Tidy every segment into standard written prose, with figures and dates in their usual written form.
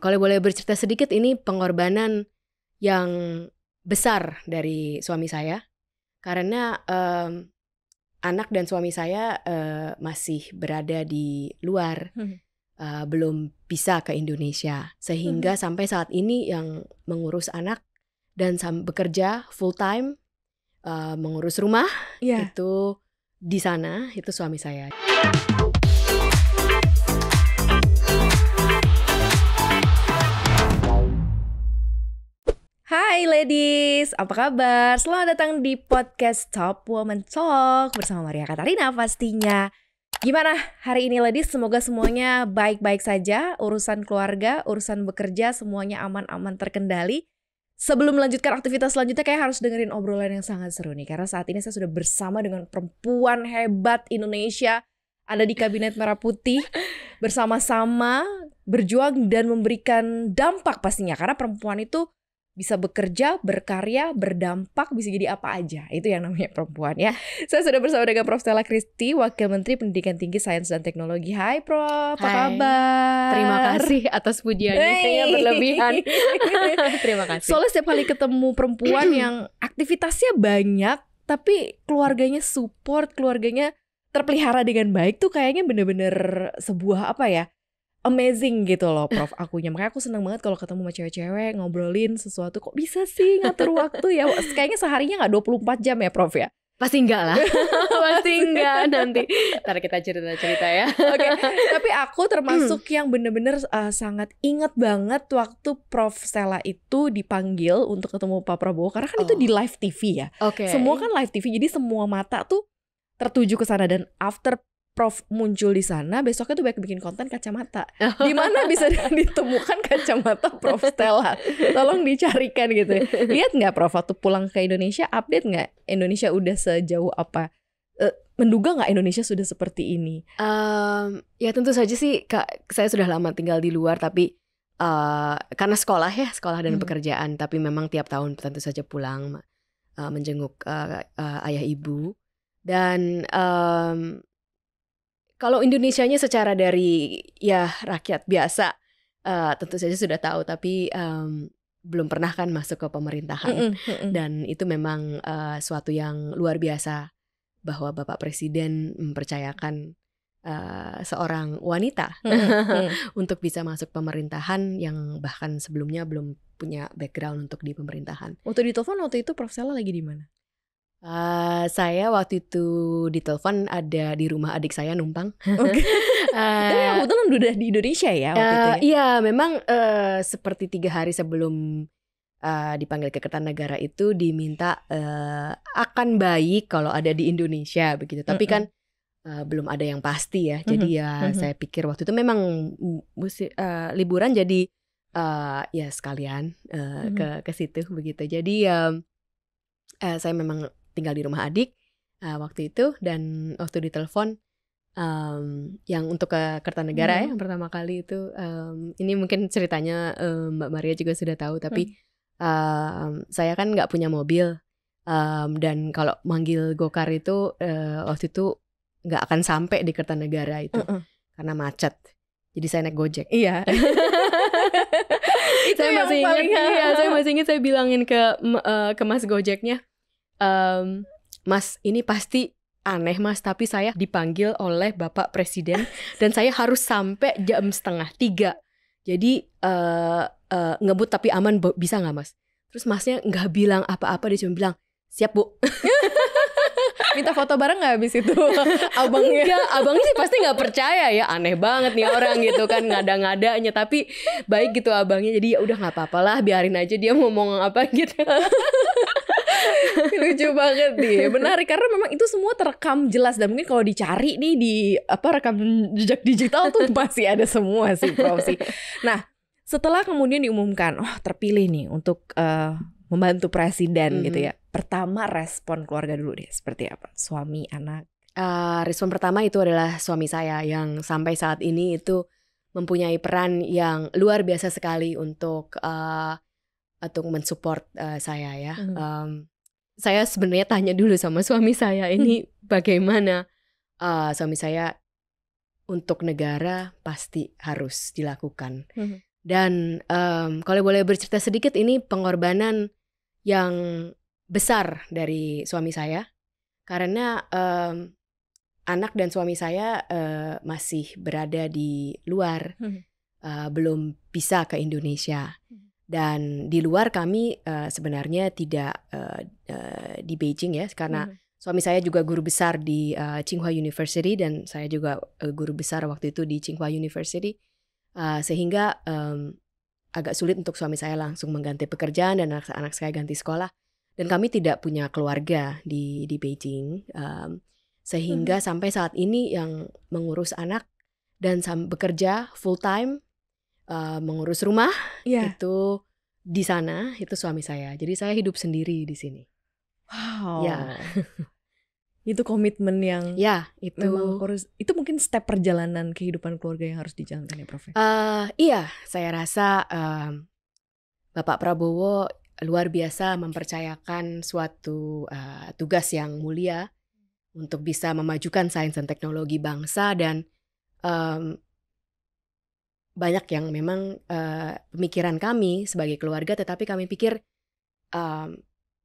kalau boleh bercerita sedikit, ini pengorbanan yang besar dari suami saya. Karena anak dan suami saya masih berada di luar, belum bisa ke Indonesia. Sehingga sampai saat ini yang mengurus anak dan bekerja full time, mengurus rumah, itu di sana, itu suami saya. Hai ladies, apa kabar? Selamat datang di podcast Top Woman Talk bersama Maria Katarina pastinya. Gimana hari ini ladies? Semoga semuanya baik-baik saja. Urusan keluarga, urusan bekerja, semuanya aman-aman terkendali. Sebelum melanjutkan aktivitas selanjutnya, kayak harus dengerin obrolan yang sangat seru nih. Karena saat ini saya sudah bersama dengan perempuan hebat Indonesia. Ada di Kabinet Merah Putih. Bersama-sama berjuang dan memberikan dampak pastinya. Karena perempuan itu bisa bekerja, berkarya, berdampak, bisa jadi apa aja. Itu yang namanya perempuan ya. Saya sudah bersama dengan Prof. Stella Christy, Wakil Menteri Pendidikan Tinggi, Sains dan Teknologi. Hai Prof, apa kabar? Terima kasih atas pujiannya, kayaknya berlebihan. Terima kasih. Soalnya setiap kali ketemu perempuan yang aktivitasnya banyak, tapi keluarganya support, keluarganya terpelihara dengan baik tuh kayaknya bener-bener sebuah apa ya, amazing gitu loh Prof akunya. Makanya aku seneng banget kalau ketemu sama cewek-cewek ngobrolin sesuatu. Kok bisa sih ngatur waktu ya? Kayaknya seharinya gak 24 jam ya Prof ya? Pasti enggak lah. Pasti enggak nanti. Ntar kita cerita-cerita ya. Oke. Tapi aku termasuk yang bener-bener sangat inget banget waktu Prof Stella itu dipanggil untuk ketemu Pak Prabowo. Karena kan itu di live TV ya. Semua kan live TV. Jadi semua mata tuh tertuju ke sana. Dan after Prof muncul di sana, besoknya tuh banyak bikin konten kacamata. Di mana bisa ditemukan kacamata Prof Stella? Tolong dicarikan gitu. Lihat nggak Prof waktu pulang ke Indonesia, update nggak Indonesia udah sejauh apa? Menduga nggak Indonesia sudah seperti ini? Ya tentu saja sih, Kak, saya sudah lama tinggal di luar, tapi karena sekolah dan pekerjaan. Tapi memang tiap tahun tentu saja pulang menjenguk ayah ibu. Dan kalau Indonesianya secara dari ya rakyat biasa tentu saja sudah tahu, tapi belum pernah kan masuk ke pemerintahan. Dan itu memang suatu yang luar biasa bahwa Bapak Presiden mempercayakan seorang wanita untuk bisa masuk pemerintahan yang bahkan sebelumnya belum punya background untuk di pemerintahan. Waktu ditelepon waktu itu Prof Stella lagi di mana? Saya waktu itu ditelepon ada di rumah adik saya numpang. Tapi kebetulan udah di Indonesia ya waktu itu ya? Iya, memang seperti 3 hari sebelum dipanggil ke Kertanegara itu diminta akan baik kalau ada di Indonesia begitu. Tapi kan belum ada yang pasti ya. Jadi saya pikir waktu itu memang liburan, jadi ya sekalian ke situ begitu. Jadi saya memang tinggal di rumah adik waktu itu, dan waktu ditelepon yang untuk ke Kertanegara ya yang pertama kali itu, ini mungkin ceritanya Mbak Maria juga sudah tahu, tapi saya kan nggak punya mobil, dan kalau manggil Gokar itu waktu itu nggak akan sampai di Kertanegara itu karena macet. Jadi saya naik Gojek. Iya. Itu saya masih ingat. Iya, saya masih ingat saya bilangin ke Mas Gojeknya, Mas, ini pasti aneh Mas, tapi saya dipanggil oleh Bapak Presiden dan saya harus sampai jam 2:30. Jadi ngebut tapi aman, bisa nggak Mas? Terus Masnya nggak bilang apa-apa, dia cuma bilang siap Bu. Minta foto bareng gak habis itu abangnya? Enggak, abangnya sih pasti gak percaya ya, aneh banget nih orang gitu kan, ngada-ngadanya. Tapi baik gitu abangnya, jadi ya udah gak apa-apa lah, biarin aja dia ngomong apa gitu. Lucu banget nih, menarik karena memang itu semua terekam jelas. Dan mungkin kalau dicari nih di rekam jejak digital tuh pasti ada semua sih Prof sih. Nah setelah kemudian diumumkan, terpilih nih untuk membantu presiden gitu ya. Pertama respon keluarga dulu deh, seperti apa? Suami, anak? Respon pertama itu adalah suami saya yang sampai saat ini itu mempunyai peran yang luar biasa sekali untuk mensupport saya ya. Saya sebenarnya tanya dulu sama suami saya ini bagaimana. Suami saya untuk negara pasti harus dilakukan. Dan kalau boleh bercerita sedikit, ini pengorbanan yang besar dari suami saya. Karena anak dan suami saya masih berada di luar, belum bisa ke Indonesia. Dan di luar kami sebenarnya tidak di Beijing ya, karena suami saya juga guru besar di Tsinghua University dan saya juga guru besar waktu itu di Tsinghua University, sehingga agak sulit untuk suami saya langsung mengganti pekerjaan dan anak saya ganti sekolah. Dan kami tidak punya keluarga di Beijing, sehingga sampai saat ini yang mengurus anak dan bekerja full time, mengurus rumah itu di sana itu suami saya. Jadi saya hidup sendiri di sini. Wow. Ya. Itu komitmen yang itu memang harus, itu mungkin step perjalanan kehidupan keluarga yang harus dijalankan ya Prof. Iya, saya rasa Bapak Prabowo luar biasa mempercayakan suatu tugas yang mulia untuk bisa memajukan sains dan teknologi bangsa, dan banyak yang memang pemikiran kami sebagai keluarga, tetapi kami pikir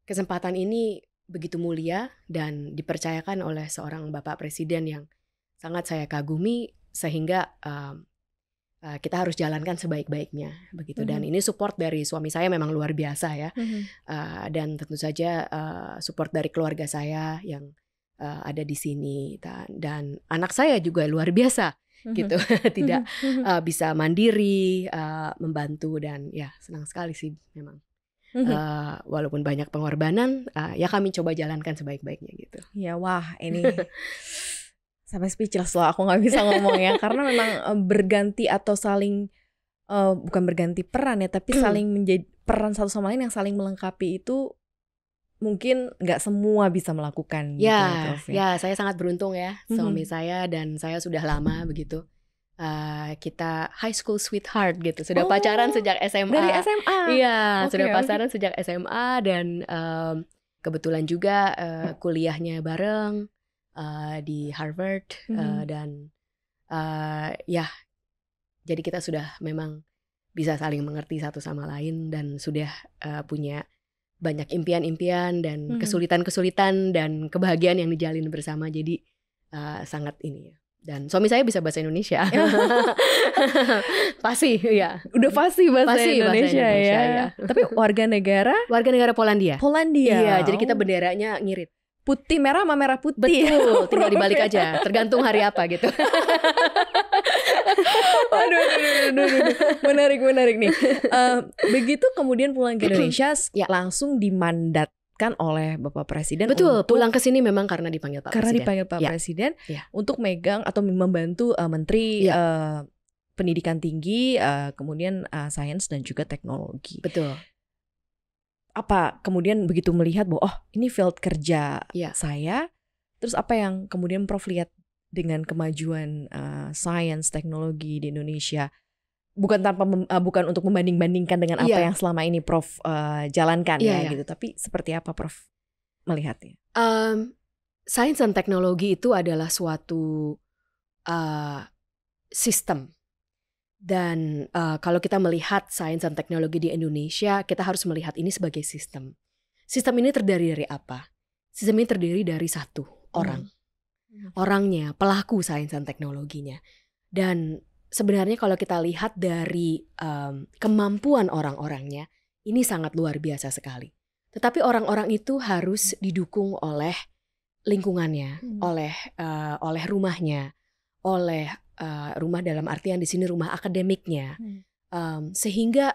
kesempatan ini begitu mulia dan dipercayakan oleh seorang Bapak Presiden yang sangat saya kagumi, sehingga kita harus jalankan sebaik-baiknya begitu. Dan ini support dari suami saya memang luar biasa ya, dan tentu saja support dari keluarga saya yang ada di sini, dan anak saya juga luar biasa gitu. Tidak bisa mandiri, membantu, dan ya senang sekali sih memang. Walaupun banyak pengorbanan, ya kami coba jalankan sebaik-baiknya gitu. Ya wah, ini sampai speechless loh, aku nggak bisa ngomong ya, karena memang berganti atau saling bukan berganti peran ya, tapi saling menjadi peran satu sama lain yang saling melengkapi itu mungkin nggak semua bisa melakukan. Ya, gitu, ya saya sangat beruntung ya, suami saya dan saya sudah lama begitu. Kita high school sweetheart gitu, sudah pacaran sejak SMA. Dari SMA? Iya, sudah pacaran sejak SMA, dan kebetulan juga kuliahnya bareng di Harvard, dan ya jadi kita sudah memang bisa saling mengerti satu sama lain, dan sudah punya banyak impian-impian dan kesulitan-kesulitan dan kebahagiaan yang dijalin bersama. Jadi sangat ini ya. Dan suami saya bisa bahasa Indonesia. Pasti ya. Udah pasti bahasa Indonesia ya. Tapi warga negara Polandia. Iya, jadi kita benderanya ngirit. Putih merah sama merah putih. Betul, tinggal dibalik aja, tergantung hari apa gitu. Aduh. Menarik nih. Begitu kemudian pulang ke Indonesia, langsung dimandatkan oleh Bapak Presiden. Betul, pulang ke sini memang karena dipanggil Pak Presiden. Dipanggil Pak Presiden untuk megang atau membantu Menteri Pendidikan Tinggi, kemudian Sains dan juga Teknologi. Betul. Apa kemudian begitu melihat bahwa ini field kerja saya, terus apa yang kemudian Prof lihat dengan kemajuan sains teknologi di Indonesia, bukan untuk membanding-bandingkan dengan apa yang selama ini Prof jalankan gitu, tapi seperti apa Prof melihatnya? Sains dan teknologi itu adalah suatu sistem. Dan kalau kita melihat sains dan teknologi di Indonesia, kita harus melihat ini sebagai sistem. Sistem ini terdiri dari apa? Sistem ini terdiri dari satu orang. Orangnya, pelaku sains dan teknologinya. Dan sebenarnya kalau kita lihat dari kemampuan orang-orangnya, ini sangat luar biasa sekali. Tetapi orang-orang itu harus didukung oleh lingkungannya, oleh rumahnya, oleh rumah dalam artian di sini rumah akademiknya, sehingga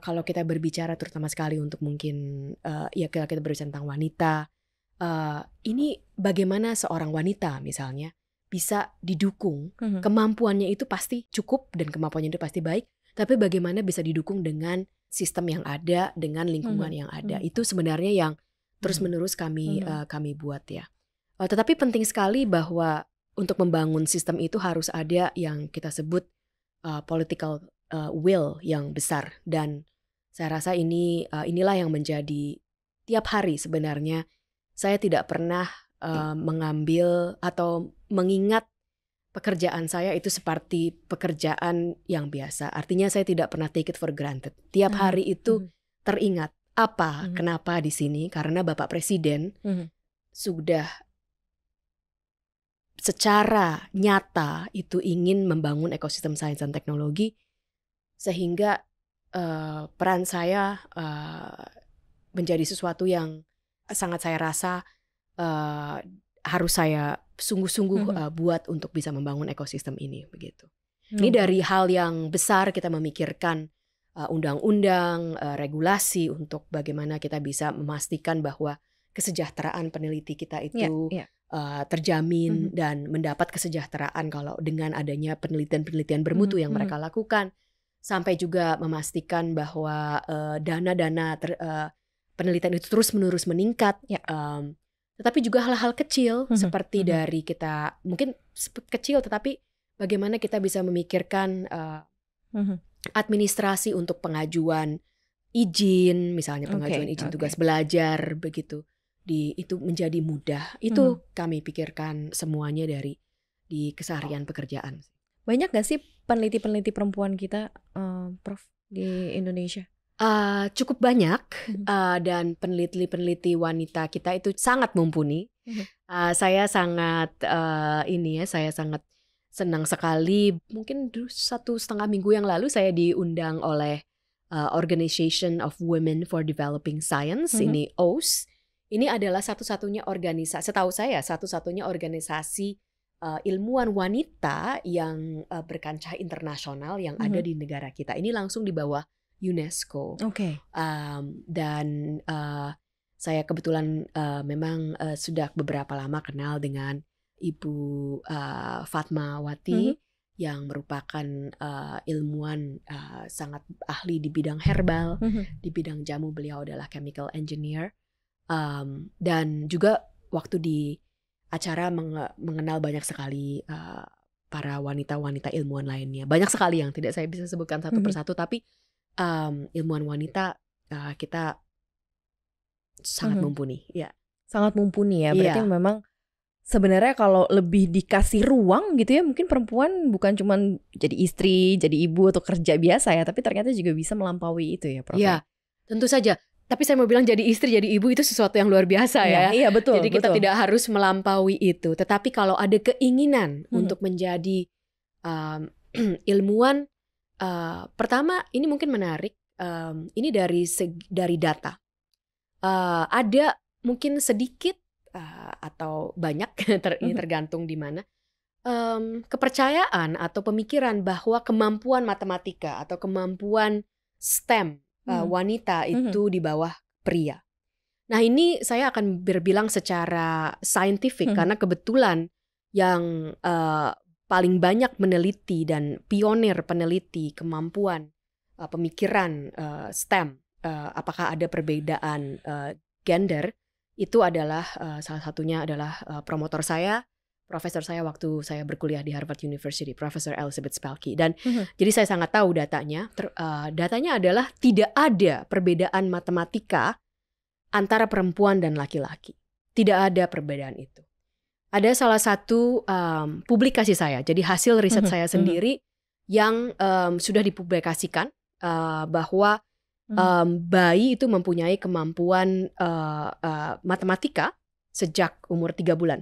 kalau kita berbicara terutama sekali untuk mungkin kita berbicara tentang wanita, ini bagaimana seorang wanita misalnya bisa didukung, kemampuannya itu pasti cukup dan kemampuannya itu pasti baik, tapi bagaimana bisa didukung dengan sistem yang ada, dengan lingkungan yang ada, itu sebenarnya yang terus menerus kami buat ya. Tetapi penting sekali bahwa untuk membangun sistem itu harus ada yang kita sebut political will yang besar, dan saya rasa inilah yang menjadi tiap hari sebenarnya saya tidak pernah mengambil atau mengingat pekerjaan saya itu seperti pekerjaan yang biasa. Artinya saya tidak pernah take it for granted. Tiap hari itu teringat kenapa di sini, karena Bapak Presiden sudah secara nyata itu ingin membangun ekosistem sains dan teknologi, sehingga peran saya menjadi sesuatu yang sangat saya rasa harus saya sungguh-sungguh buat untuk bisa membangun ekosistem ini begitu. Ini dari hal yang besar kita memikirkan undang-undang, regulasi untuk bagaimana kita bisa memastikan bahwa kesejahteraan peneliti kita itu terjamin dan mendapat kesejahteraan kalau dengan adanya penelitian-penelitian bermutu yang mereka lakukan, sampai juga memastikan bahwa dana-dana penelitian itu terus-menerus meningkat. Tetapi juga hal-hal kecil seperti dari kita, mungkin kecil tetapi bagaimana kita bisa memikirkan administrasi untuk pengajuan izin, misalnya pengajuan izin tugas belajar begitu, itu menjadi mudah. Itu kami pikirkan semuanya di keseharian pekerjaan. Banyak gak sih peneliti-peneliti perempuan kita, Prof, di Indonesia? Cukup banyak, dan peneliti-peneliti wanita kita itu sangat mumpuni. Saya sangat saya sangat senang sekali. Mungkin 1,5 minggu yang lalu saya diundang oleh Organization of Women for Developing Science, ini OAS. Ini adalah satu-satunya organisasi, setahu saya satu-satunya organisasi ilmuwan wanita yang berkancah internasional yang ada di negara kita. Ini langsung di bawah UNESCO. Dan saya kebetulan memang sudah beberapa lama kenal dengan Ibu Fatmawati yang merupakan ilmuwan sangat ahli di bidang herbal, di bidang jamu. Beliau adalah chemical engineer, dan juga waktu di acara mengenal banyak sekali para wanita-wanita ilmuwan lainnya. Banyak sekali yang tidak saya bisa sebutkan satu persatu, tapi ilmuwan wanita kita sangat mumpuni, sangat mumpuni ya. Berarti memang sebenarnya kalau lebih dikasih ruang gitu ya, mungkin perempuan bukan cuma jadi istri, jadi ibu atau kerja biasa ya, tapi ternyata juga bisa melampaui itu ya, Prof. Iya, tentu saja. Tapi saya mau bilang jadi istri, jadi ibu itu sesuatu yang luar biasa ya. Iya, betul. Jadi kita tidak harus melampaui itu. Tetapi kalau ada keinginan untuk menjadi ilmuwan, pertama ini mungkin menarik. Ini dari data. Ada mungkin sedikit atau banyak, ini tergantung di mana, kepercayaan atau pemikiran bahwa kemampuan matematika atau kemampuan STEM wanita itu di bawah pria. Nah, ini saya akan berbilang secara saintifik karena kebetulan yang paling banyak meneliti dan pionir peneliti kemampuan pemikiran STEM, apakah ada perbedaan gender, itu adalah salah satunya adalah promotor saya, profesor saya waktu saya berkuliah di Harvard University, Profesor Elizabeth Spelke. Dan jadi saya sangat tahu datanya. Datanya adalah tidak ada perbedaan matematika antara perempuan dan laki-laki. Tidak ada perbedaan itu. Ada salah satu publikasi saya, jadi hasil riset saya sendiri yang sudah dipublikasikan bahwa bayi itu mempunyai kemampuan matematika sejak umur 3 bulan.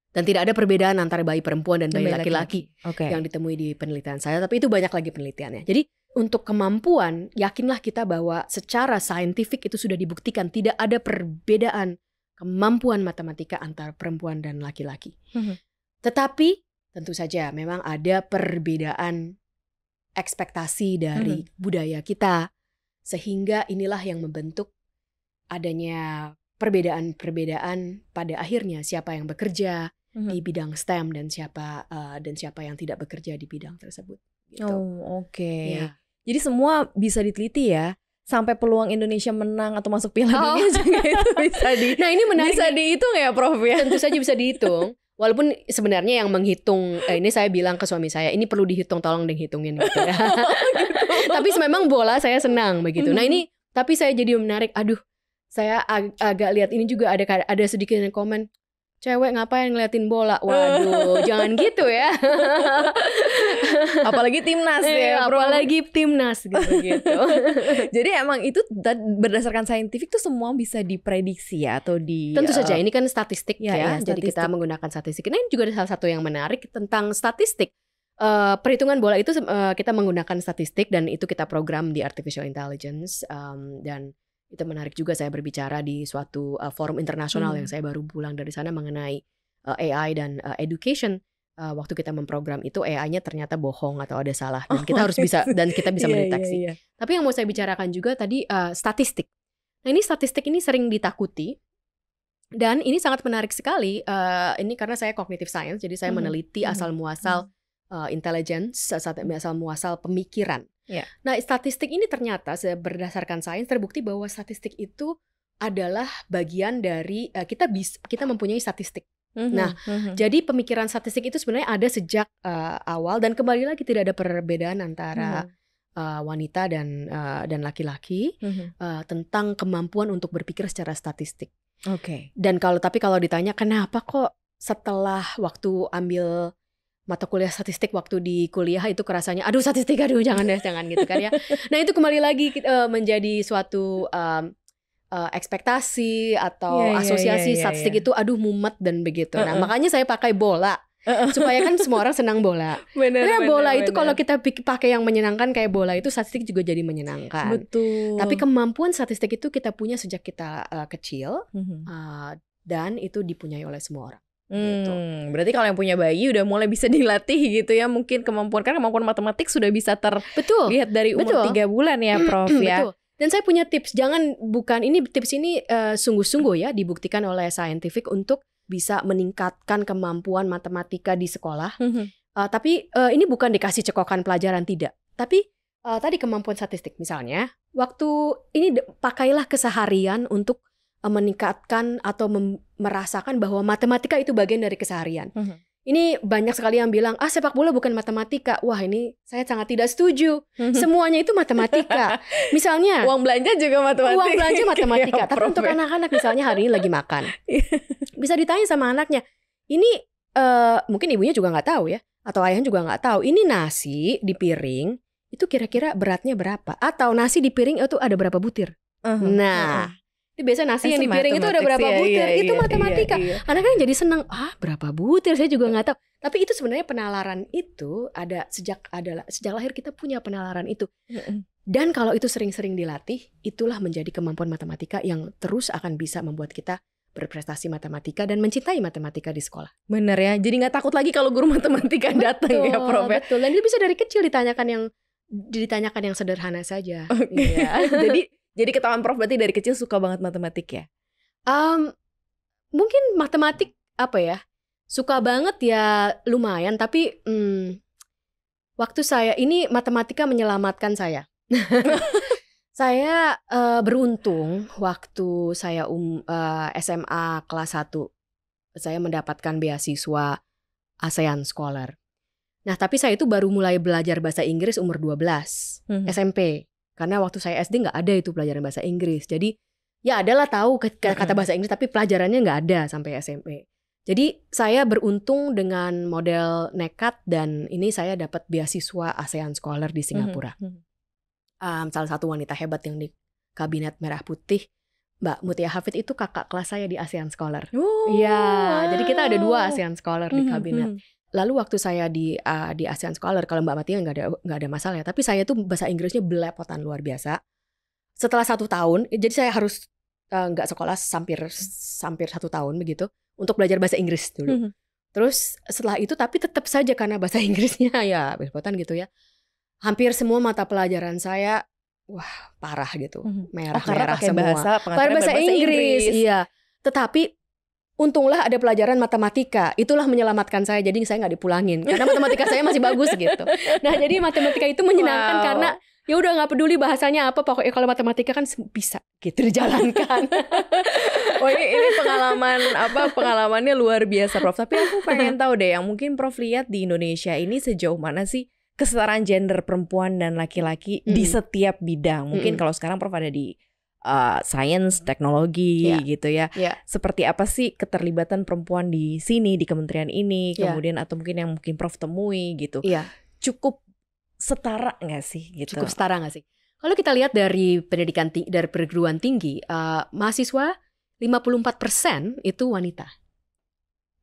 Dan tidak ada perbedaan antara bayi perempuan dan bayi laki-laki yang ditemui di penelitian saya. Tapi itu banyak lagi penelitiannya. Jadi untuk kemampuan, yakinlah kita bahwa secara saintifik itu sudah dibuktikan tidak ada perbedaan kemampuan matematika antara perempuan dan laki-laki. Tetapi tentu saja memang ada perbedaan ekspektasi dari budaya kita. Sehingga inilah yang membentuk adanya perbedaan-perbedaan pada akhirnya siapa yang bekerja di bidang STEM dan siapa yang tidak bekerja di bidang tersebut. Gitu. Ya. Jadi semua bisa diteliti ya, sampai peluang Indonesia menang atau masuk Piala Dunia juga itu bisa Nah, ini menarik. Bisa dihitung ya, Prof ya? Tentu saja bisa dihitung. Walaupun sebenarnya yang menghitung, ini saya bilang ke suami saya, ini perlu dihitung, tolong dihitungin gitu ya. Tapi memang bola saya senang begitu. Nah ini, tapi saya jadi menarik. Aduh, saya agak lihat ini juga ada sedikit yang komen. cewek ngapain ngeliatin bola? Waduh, jangan gitu ya. Apalagi timnas ya, Prof. Apalagi timnas gitu. Jadi emang itu berdasarkan saintifik tuh semua bisa diprediksi ya atau Tentu saja ini kan statistik ya. Jadi statistik. kita menggunakan statistik. Nah, ini juga ada salah satu yang menarik tentang statistik. Perhitungan bola itu kita menggunakan statistik dan itu kita program di artificial intelligence, dan itu menarik juga saya berbicara di suatu forum internasional yang saya baru pulang dari sana mengenai AI dan education. Waktu kita memprogram itu AI-nya ternyata bohong atau ada salah dan kita harus bisa mendeteksi. Tapi yang mau saya bicarakan juga tadi statistik. Nah, ini statistik ini sering ditakuti dan ini sangat menarik sekali. Ini karena saya cognitive science, jadi saya meneliti asal muasal intelligence, asal muasal pemikiran. Nah, statistik ini ternyata berdasarkan sains terbukti bahwa statistik itu adalah bagian dari kita mempunyai statistik. Nah, jadi pemikiran statistik itu sebenarnya ada sejak awal dan kembali lagi tidak ada perbedaan antara wanita dan laki-laki tentang kemampuan untuk berpikir secara statistik. Dan kalau ditanya kenapa kok setelah waktu ambil mata kuliah statistik waktu di kuliah itu kerasanya statistik jangan gitu kan ya. Nah, itu kembali lagi menjadi suatu ekspektasi atau asosiasi statistik itu mumet dan begitu. Nah, makanya saya pakai bola supaya kan semua orang senang bola. Karena bola itu kalau kita pakai yang menyenangkan kayak bola itu statistik juga jadi menyenangkan. Betul. Tapi kemampuan statistik itu kita punya sejak kita kecil dan itu dipunyai oleh semua orang. Gitu. Berarti kalau yang punya bayi udah mulai bisa dilatih gitu ya, mungkin kemampuan matematik sudah bisa terlihat dari umur 3 bulan ya, Prof ya. Betul. Dan saya punya tips, tips ini sungguh-sungguh ya dibuktikan oleh saintifik untuk bisa meningkatkan kemampuan matematika di sekolah. Tapi ini bukan dikasih cekokan pelajaran, tidak. Tapi tadi kemampuan statistik misalnya, waktu ini pakailah keseharian untuk meningkatkan atau merasakan bahwa matematika itu bagian dari keseharian. Ini banyak sekali yang bilang, sepak bola bukan matematika. Wah, ini saya sangat tidak setuju. Semuanya itu matematika. Misalnya uang belanja juga matematika. Uang belanja matematika. Tapi untuk anak-anak misalnya hari ini lagi makan, bisa ditanya sama anaknya, ini mungkin ibunya juga nggak tahu ya, atau ayahnya juga nggak tahu. Ini nasi di piring itu kira-kira beratnya berapa? Atau nasi di piring itu ada berapa butir? Nah. Biasa nasi yang di piring itu ada berapa butir, itu matematika. Anak-anak jadi senang, berapa butir saya juga nggak tahu. Tapi itu sebenarnya penalaran itu ada sejak lahir kita punya penalaran itu. Dan kalau itu sering-sering dilatih, itulah menjadi kemampuan matematika yang terus akan bisa membuat kita berprestasi matematika dan mencintai matematika di sekolah. Bener ya, jadi nggak takut lagi kalau guru matematika datang ya, Prof. Betul, dan itu bisa dari kecil ditanyakan yang sederhana saja. Jadi ketahuan Prof berarti dari kecil suka banget matematik ya? Mungkin matematik suka banget ya lumayan. Tapi waktu saya ini matematika menyelamatkan saya. Saya beruntung waktu saya SMA kelas 1 saya mendapatkan beasiswa ASEAN Scholar. Nah, tapi saya itu baru mulai belajar bahasa Inggris umur 12 SMP. Karena waktu saya SD nggak ada itu pelajaran bahasa Inggris. Jadi ya adalah tahu kata bahasa Inggris tapi pelajarannya nggak ada sampai SMP. Jadi saya beruntung dengan model nekat dan ini saya dapat beasiswa ASEAN Scholar di Singapura. Salah satu wanita hebat yang di Kabinet Merah Putih, Mbak Mutia Hafid itu kakak kelas saya di ASEAN Scholar. Iya, jadi kita ada 2 ASEAN Scholar di kabinet. Lalu waktu saya di ASEAN Scholar, kalau Mbak Matia nggak ada masalah ya. Tapi saya tuh bahasa Inggrisnya belepotan luar biasa. Setelah 1 tahun, jadi saya harus nggak sekolah hampir 1 tahun begitu untuk belajar bahasa Inggris dulu. Terus setelah itu tapi tetap saja karena bahasa Inggrisnya ya belepotan gitu ya. Hampir semua mata pelajaran saya parah gitu, merah-merah semua. Bahasa Inggris, iya. Tetapi untunglah ada pelajaran matematika, itulah menyelamatkan saya. Jadi saya nggak dipulangin karena matematika saya masih bagus gitu. Nah, jadi matematika itu menyenangkan karena ya udah nggak peduli bahasanya apa, pokoknya kalau matematika kan bisa gitu dijalankan. Ini pengalamannya luar biasa, Prof. Tapi aku pengen tahu deh, yang mungkin Prof lihat di Indonesia ini sejauh mana sih kesetaraan gender perempuan dan laki-laki di setiap bidang. Mungkin kalau sekarang Prof ada di sains, teknologi gitu ya. Yeah. Seperti apa sih keterlibatan perempuan di sini, di kementerian ini, Yeah. kemudian atau mungkin yang mungkin Prof temui gitu. Iya. Cukup setara nggak sih gitu? Cukup setara nggak sih? Kalau kita lihat dari pendidikan dari perguruan tinggi, mahasiswa 54% itu wanita.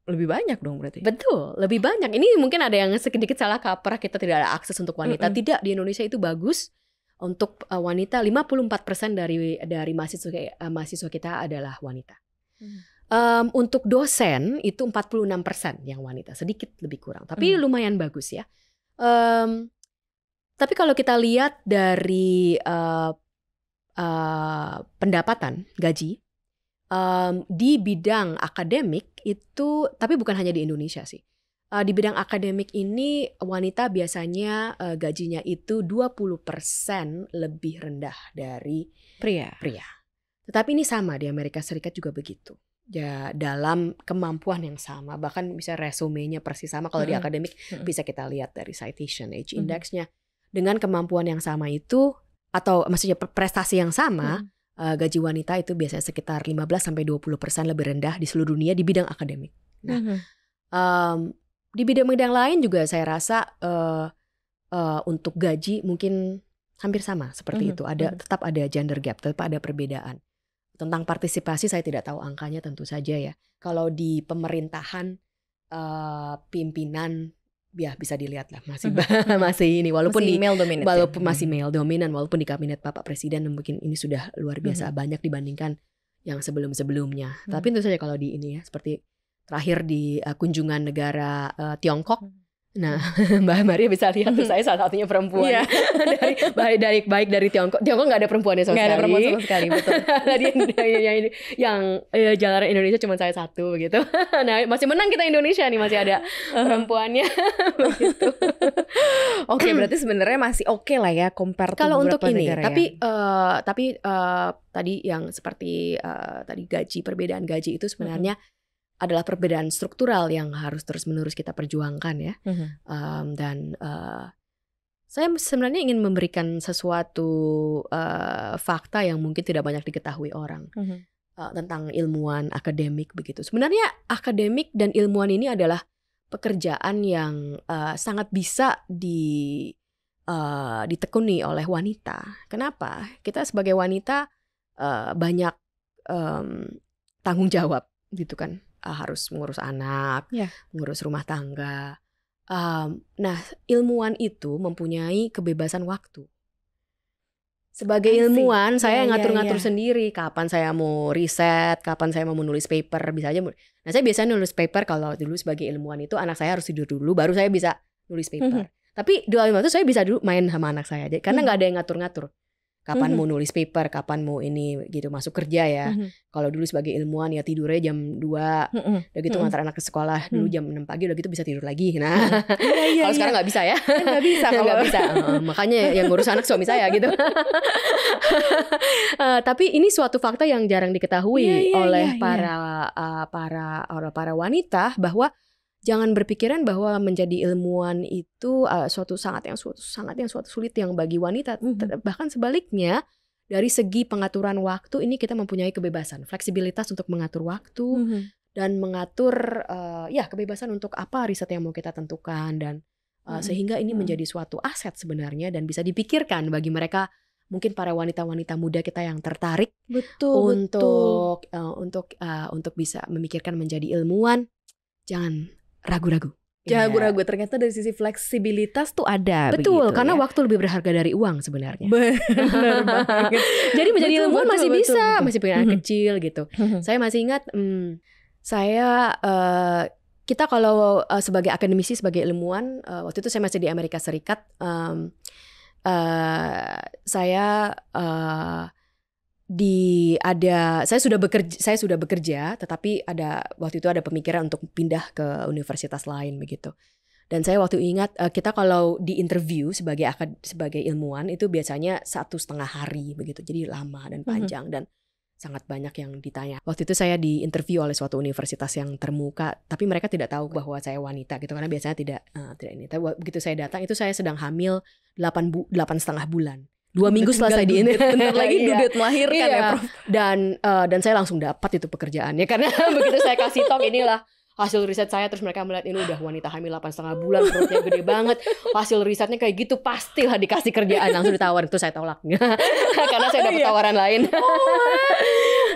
Lebih banyak dong berarti. Betul, lebih banyak. Ini mungkin ada yang sedikit salah kaprah, kita tidak ada akses untuk wanita. Tidak, di Indonesia itu bagus untuk wanita. 54% dari mahasiswa kita adalah wanita. Untuk dosen itu 46% yang wanita, sedikit lebih kurang. Tapi lumayan bagus ya. Tapi kalau kita lihat dari pendapatan gaji di bidang akademik itu, tapi bukan hanya di Indonesia sih. Di bidang akademik ini wanita biasanya gajinya itu 20% lebih rendah dari pria. Tetapi ini sama di Amerika Serikat juga begitu. Ya, dalam kemampuan yang sama, bahkan bisa resumenya persis sama. Kalau di akademik bisa kita lihat dari citation age indexnya. Dengan kemampuan yang sama itu, atau maksudnya prestasi yang sama, gaji wanita itu biasanya sekitar 15-20% lebih rendah di seluruh dunia di bidang akademik. Nah, di bidang-bidang lain juga saya rasa untuk gaji mungkin hampir sama seperti itu. Tetap ada gender gap, tetap ada perbedaan. Tentang partisipasi saya tidak tahu angkanya tentu saja ya. Kalau di pemerintahan pimpinan ya bisa dilihat lah masih ini walaupun masih di male dominant, walaupun masih male dominan, walaupun di kabinet Bapak Presiden mungkin ini sudah luar biasa banyak dibandingkan yang sebelum-sebelumnya. Tapi tentu saja kalau di ini ya, seperti terakhir di kunjungan negara Tiongkok. Nah, Mbak Maria bisa lihat tuh saya salah satunya perempuan baik dari Tiongkok. Tiongkok nggak ada perempuannya sama sekali. Nggak ada perempuan sama sekali, betul. yang jalanan Indonesia cuma saya satu gitu. Nah, masih menang kita Indonesia nih, masih ada perempuannya. Begitu. Oke, berarti sebenarnya masih oke lah ya compare kalau untuk ini. negara Tapi tadi yang seperti tadi perbedaan gaji itu sebenarnya adalah perbedaan struktural yang harus terus-menerus kita perjuangkan ya. Dan saya sebenarnya ingin memberikan sesuatu fakta yang mungkin tidak banyak diketahui orang tentang ilmuwan akademik begitu. Sebenarnya akademik dan ilmuwan ini adalah pekerjaan yang sangat bisa ditekuni oleh wanita. Kenapa? Kita sebagai wanita banyak tanggung jawab gitu kan. Harus mengurus anak, mengurus rumah tangga. Nah, ilmuwan itu mempunyai kebebasan waktu. Sebagai ilmuwan, saya ngatur-ngatur sendiri kapan saya mau riset, kapan saya mau menulis paper, bisa aja. Nah, saya biasanya nulis paper kalau dulu sebagai ilmuwan itu anak saya harus tidur dulu, baru saya bisa nulis paper. Tapi di dalam itu saya bisa dulu main sama anak saya aja, karena nggak ada yang ngatur-ngatur. Kapan mau nulis paper, kapan mau ini gitu masuk kerja ya. Kalau dulu sebagai ilmuwan ya tidurnya jam 2, udah gitu ngantar anak ke sekolah dulu jam 6 pagi, udah gitu bisa tidur lagi. Nah, kalau sekarang nggak bisa ya. Nggak bisa kalau nggak bisa. Makanya yang ngurus anak suami saya gitu. Tapi ini suatu fakta yang jarang diketahui oleh para wanita, bahwa jangan berpikiran bahwa menjadi ilmuwan itu suatu sulit yang bagi wanita. Bahkan sebaliknya, dari segi pengaturan waktu ini kita mempunyai kebebasan, fleksibilitas untuk mengatur waktu dan mengatur kebebasan untuk apa riset yang mau kita tentukan, dan sehingga ini menjadi suatu aset sebenarnya dan bisa dipikirkan bagi mereka, mungkin para wanita-wanita muda kita yang tertarik untuk bisa memikirkan menjadi ilmuwan. Jangan ragu-ragu. Jangan ragu-ragu, ternyata dari sisi fleksibilitas tuh ada. Betul, begitu, karena ya? waktu lebih berharga dari uang sebenarnya. Benar banget. Jadi menjadi ilmuwan masih bisa, masih punya anak kecil gitu. Saya masih ingat, kita kalau sebagai akademisi, sebagai ilmuwan, waktu itu saya masih di Amerika Serikat, saya sudah bekerja, tetapi waktu itu ada pemikiran untuk pindah ke universitas lain begitu. Dan saya waktu ingat, kita kalau di interview sebagai ilmuwan itu biasanya 1,5 hari begitu, jadi lama dan panjang dan sangat banyak yang ditanya. Waktu itu saya di interview oleh suatu universitas yang termuka, tapi mereka tidak tahu bahwa saya wanita gitu, karena biasanya tidak ini. Tapi begitu saya datang itu saya sedang hamil 8,5 bulan. 2 minggu selesai di ini. Bentar lagi due date melahirkan ya Prof. Dan saya langsung dapat itu pekerjaannya karena begitu saya kasih talk inilah hasil riset saya, terus mereka melihat ini udah wanita hamil 8,5 bulan, perutnya gede banget, hasil risetnya kayak gitu, pastilah dikasih kerjaan. Langsung ditawarin, itu saya tolak karena saya dapat tawaran lain.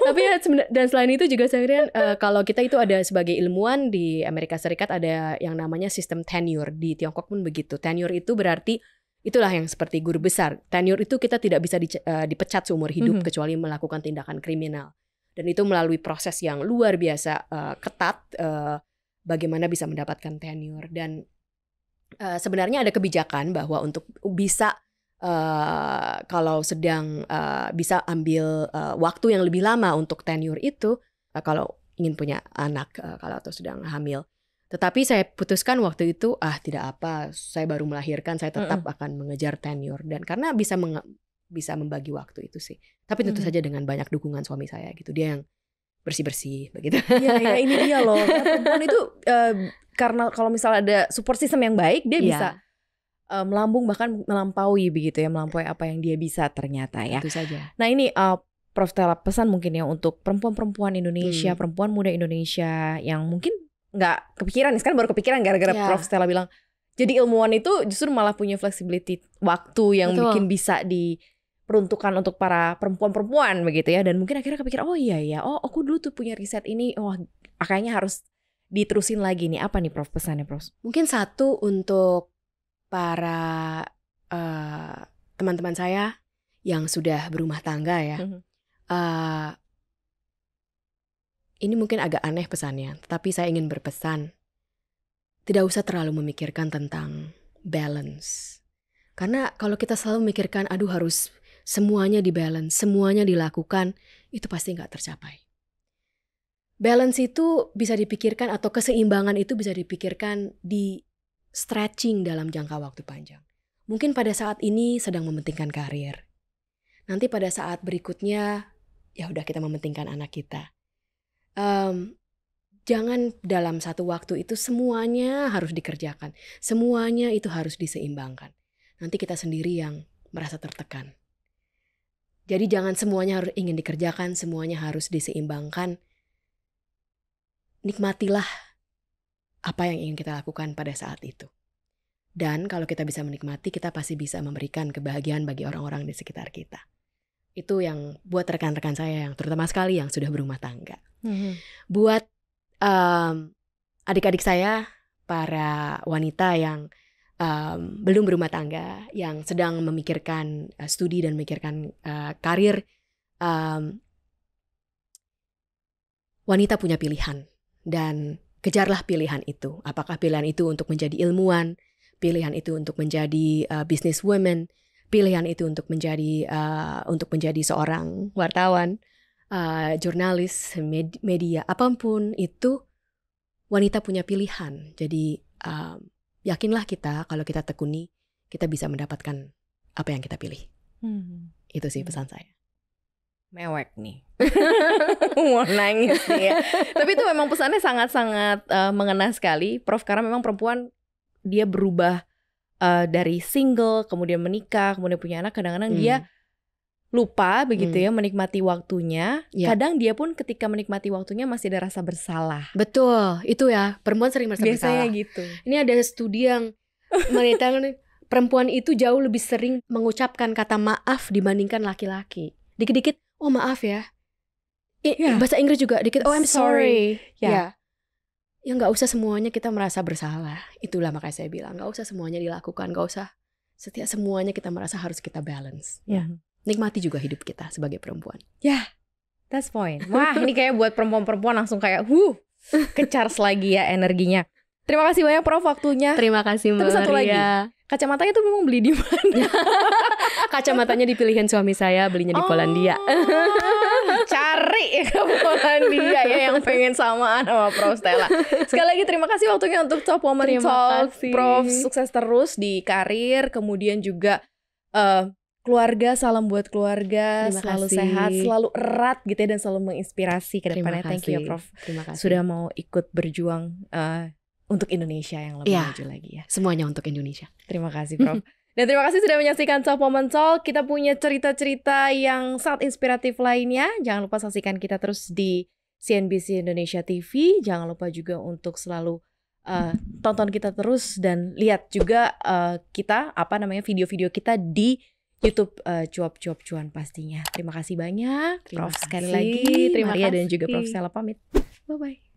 Tapi ya dan selain itu juga saya kira kalau kita itu ada sebagai ilmuwan di Amerika Serikat ada yang namanya sistem tenure, di Tiongkok pun begitu. Tenure itu berarti itulah yang seperti guru besar. Tenure itu kita tidak bisa dipecat seumur hidup kecuali melakukan tindakan kriminal. Dan itu melalui proses yang luar biasa ketat bagaimana bisa mendapatkan tenure. Dan sebenarnya ada kebijakan bahwa untuk bisa kalau sedang bisa ambil waktu yang lebih lama untuk tenure itu kalau ingin punya anak kalau atau sedang hamil. Tetapi saya putuskan waktu itu tidak apa, saya baru melahirkan, saya tetap akan mengejar tenure. Dan karena bisa membagi waktu itu sih. Tapi tentu saja dengan banyak dukungan suami saya gitu. Dia yang bersih-bersih begitu. Iya, ini dia loh. Perempuan itu karena kalau misalnya ada support system yang baik, dia bisa melambung bahkan melampaui begitu ya, melampaui apa yang dia bisa ternyata ya. Tentu saja. Nah ini Prof Stella pesan mungkin ya untuk perempuan-perempuan Indonesia, perempuan muda Indonesia yang mungkin nggak kepikiran, sekarang baru kepikiran gara-gara Prof Stella bilang. Jadi ilmuwan itu justru malah punya flexibility waktu yang bikin bisa diperuntukkan untuk para perempuan-perempuan begitu ya. Dan mungkin akhirnya kepikir, oh iya ya, oh aku dulu tuh punya riset ini, oh kayaknya harus diterusin lagi nih. Apa nih Prof pesannya Prof? Mungkin satu untuk para teman-teman saya yang sudah berumah tangga ya. Ini mungkin agak aneh pesannya, tapi saya ingin berpesan. Tidak usah terlalu memikirkan tentang balance. Karena kalau kita selalu memikirkan, aduh harus semuanya dibalance, semuanya dilakukan, itu pasti nggak tercapai. Balance itu bisa dipikirkan atau keseimbangan itu bisa dipikirkan di stretching dalam jangka waktu panjang. Mungkin pada saat ini sedang mementingkan karir. Nanti pada saat berikutnya, ya udah kita mementingkan anak kita. Jangan dalam satu waktu itu semuanya harus dikerjakan. Semuanya itu harus diseimbangkan. Nanti kita sendiri yang merasa tertekan. Jadi jangan semuanya harus ingin dikerjakan, semuanya harus diseimbangkan. Nikmatilah apa yang ingin kita lakukan pada saat itu. Dan kalau kita bisa menikmati, kita pasti bisa memberikan kebahagiaan bagi orang-orang di sekitar kita. Itu yang buat rekan-rekan saya yang terutama sekali yang sudah berumah tangga. Buat adik-adik saya, para wanita yang belum berumah tangga, yang sedang memikirkan studi dan memikirkan karir, wanita punya pilihan dan kejarlah pilihan itu. Apakah pilihan itu untuk menjadi ilmuwan, pilihan itu untuk menjadi businesswoman, pilihan itu untuk menjadi seorang wartawan, jurnalis, media, apapun itu wanita punya pilihan. Jadi yakinlah kita kalau kita tekuni, kita bisa mendapatkan apa yang kita pilih. Itu sih pesan saya. Mewek nih. Mau nangis nih ya. Tapi itu memang pesannya sangat-sangat mengena sekali Prof, karena memang perempuan dia berubah dari single, kemudian menikah, kemudian punya anak. Kadang-kadang dia lupa begitu ya menikmati waktunya. Kadang dia pun ketika menikmati waktunya masih ada rasa bersalah. Betul, itu ya, perempuan sering merasa bersalah. Biasanya gitu. Ini ada studi yang meneliti perempuan itu jauh lebih sering mengucapkan kata maaf dibandingkan laki-laki. Dikit-dikit, oh maaf ya. Bahasa Inggris juga dikit, oh I'm sorry. Ya nggak usah semuanya kita merasa bersalah. Itulah makanya saya bilang, nggak usah semuanya dilakukan, nggak usah setiap semuanya kita merasa harus kita balance. Nikmati juga hidup kita sebagai perempuan. That's point. Wah, ini kayak buat perempuan-perempuan langsung kayak ke-charge lagi ya energinya. Terima kasih banyak Prof waktunya. Terima kasih Mbak. Tapi satu lagi, kacamatanya tuh memang beli di mana? Kacamatanya dipilihin suami saya, belinya di Polandia. Cari ke Polandia ya yang pengen samaan sama Prof Stella. Sekali lagi terima kasih waktunya untuk Top Woman Talk. Prof, sukses terus di karir, kemudian juga keluarga, salam buat keluarga, selalu sehat, selalu erat gitu ya, dan selalu menginspirasi ke depannya. Thank you ya Prof. Terima kasih. Sudah mau ikut berjuang untuk Indonesia yang lebih maju lagi ya. Semuanya untuk Indonesia. Terima kasih Prof. Dan terima kasih sudah menyaksikan Top Moment Talk. Kita punya cerita-cerita yang sangat inspiratif lainnya. Jangan lupa saksikan kita terus di CNBC Indonesia TV. Jangan lupa juga untuk selalu tonton kita terus dan lihat juga kita video-video kita di YouTube Cuap-Cuap Cuan pastinya. Terima kasih banyak. Terima Prof sekali kasih. lagi. Terima Maria dan kasih. juga Prof Sela pamit. Bye bye.